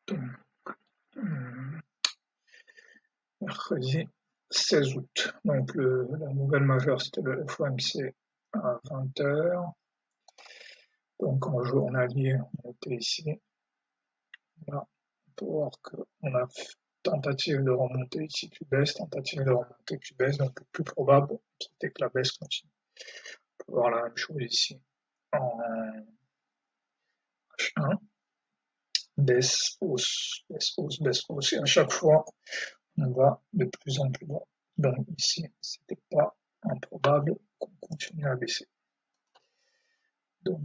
Donc, mercredi 16 août. Donc la nouvelle majeure, c'était le FOMC à 20h. Donc en journalier, on était ici. Là, on peut voir qu'on a tentative de remonter ici, tu baisses, tentative de remonter, tu baisses. Donc le plus probable, c'était que la baisse continue. On peut voir la même chose ici en H1. Baisse, hausse, baisse, hausse, baisse, hausse. Et à chaque fois, on va de plus en plus bas. Donc ici, c'était pas improbable qu'on continue à baisser. Donc,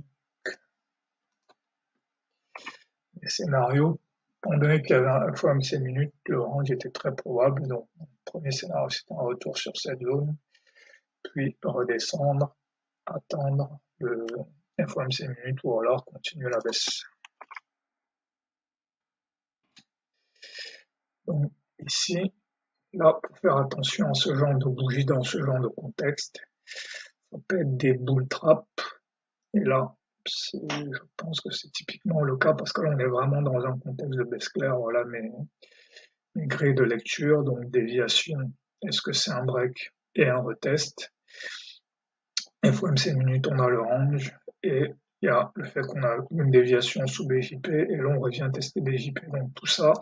les scénarios, étant donné qu'il y avait un FOMC minute, le range était très probable. Donc, le premier scénario, c'était un retour sur cette zone, puis redescendre, attendre le FOMC minute ou alors continuer la baisse. Donc, ici, là, pour faire attention à ce genre de bougie dans ce genre de contexte, ça peut être des bull traps. Et là, je pense que c'est typiquement le cas parce que là, on est vraiment dans un contexte de baisse claire. Voilà mes grilles de lecture, donc déviation. Est-ce que c'est un break et un retest? FOMC minute, on a le range et il y a le fait qu'on a une déviation sous BJP et là, on revient tester BJP. Donc tout ça,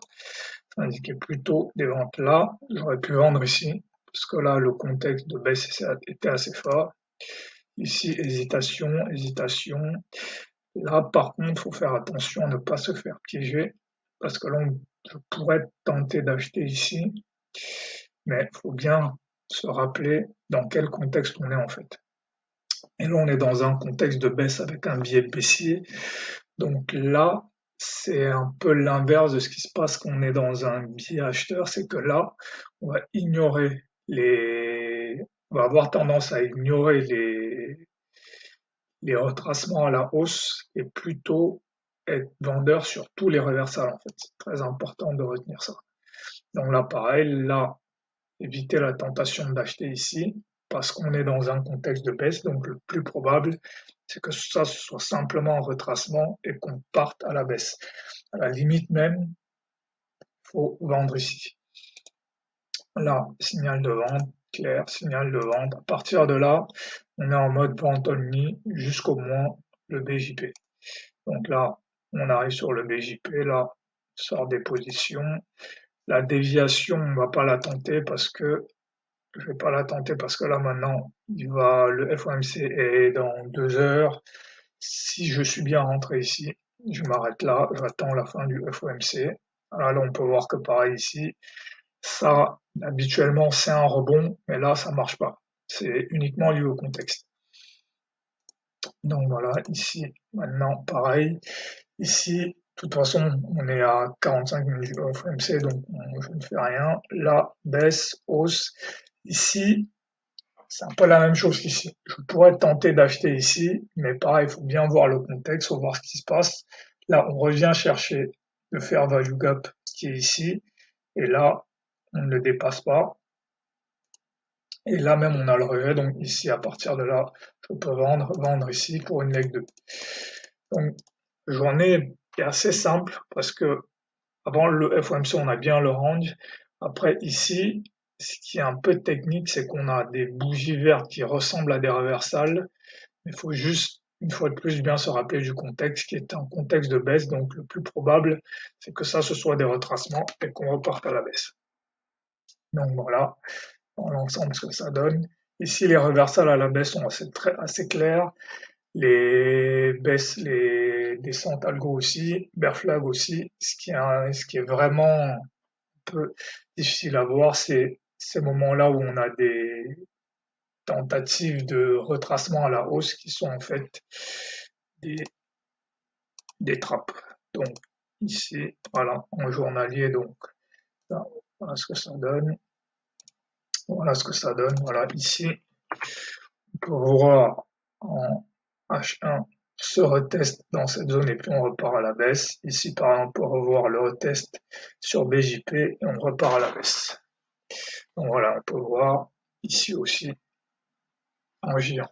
ça indiquait plutôt des ventes là. J'aurais pu vendre ici parce que là, le contexte de baisse était assez fort. Ici, hésitation, hésitation. Là, par contre, il faut faire attention à ne pas se faire piéger, parce que là, je pourrais tenter d'acheter ici, mais il faut bien se rappeler dans quel contexte on est en fait. Et là, on est dans un contexte de baisse avec un biais baissier. Donc là, c'est un peu l'inverse de ce qui se passe quand on est dans un biais acheteur, c'est que là, on va ignorer on va avoir tendance à ignorer les retracements à la hausse et plutôt être vendeur sur tous les reversals en fait. C'est très important de retenir ça. Donc là, pareil, là, éviter la tentation d'acheter ici parce qu'on est dans un contexte de baisse. Donc le plus probable, c'est que ça soit simplement un retracement et qu'on parte à la baisse. À la limite même, faut vendre ici. Là, signal de vente, clair, signal de vente. À partir de là, on est en mode vente only jusqu'au moins le BJP. Donc là, on arrive sur le BJP, là, sort des positions. La déviation, on va pas la tenter parce que je vais pas la tenter parce que là maintenant, le FOMC est dans 2 heures. Si je suis bien rentré ici, je m'arrête là, j'attends la fin du FOMC. Là, on peut voir que pareil ici, ça, habituellement, c'est un rebond, mais là, ça marche pas. C'est uniquement lié au contexte. Donc voilà, ici, maintenant, pareil. Ici, de toute façon, on est à 45 minutes du FOMC, donc je ne fais rien. Là, baisse, hausse. Ici, c'est un peu la même chose qu'ici. Je pourrais tenter d'acheter ici, mais pareil, il faut bien voir le contexte, il faut voir ce qui se passe. Là, on revient chercher le fair value gap qui est ici, et là, on ne le dépasse pas. Et là même, on a le rejet, donc ici, à partir de là, je peux vendre ici pour une leg 2. Donc, journée est assez simple parce que avant le FOMC, on a bien le range. Après, ici, ce qui est un peu technique, c'est qu'on a des bougies vertes qui ressemblent à des reversals. Il faut juste, une fois de plus, bien se rappeler du contexte, qui est un contexte de baisse. Donc, le plus probable, c'est que ça, ce soit des retracements et qu'on reparte à la baisse. Donc, voilà, dans l'ensemble, ce que ça donne. Ici, les reversals à la baisse sont assez clairs. Les baisses, les descentes algo aussi, bear flag aussi. Ce qui est vraiment un peu difficile à voir, c'est ces moments-là où on a des tentatives de retracement à la hausse qui sont en fait des, des trappes. Donc ici, voilà, en journalier, donc là, voilà ce que ça donne. Voilà ce que ça donne. Voilà, ici, on peut voir en H1 ce retest dans cette zone et puis on repart à la baisse. Ici, par exemple, on peut revoir le retest sur BJP et on repart à la baisse. Donc voilà, on peut voir ici aussi en J1.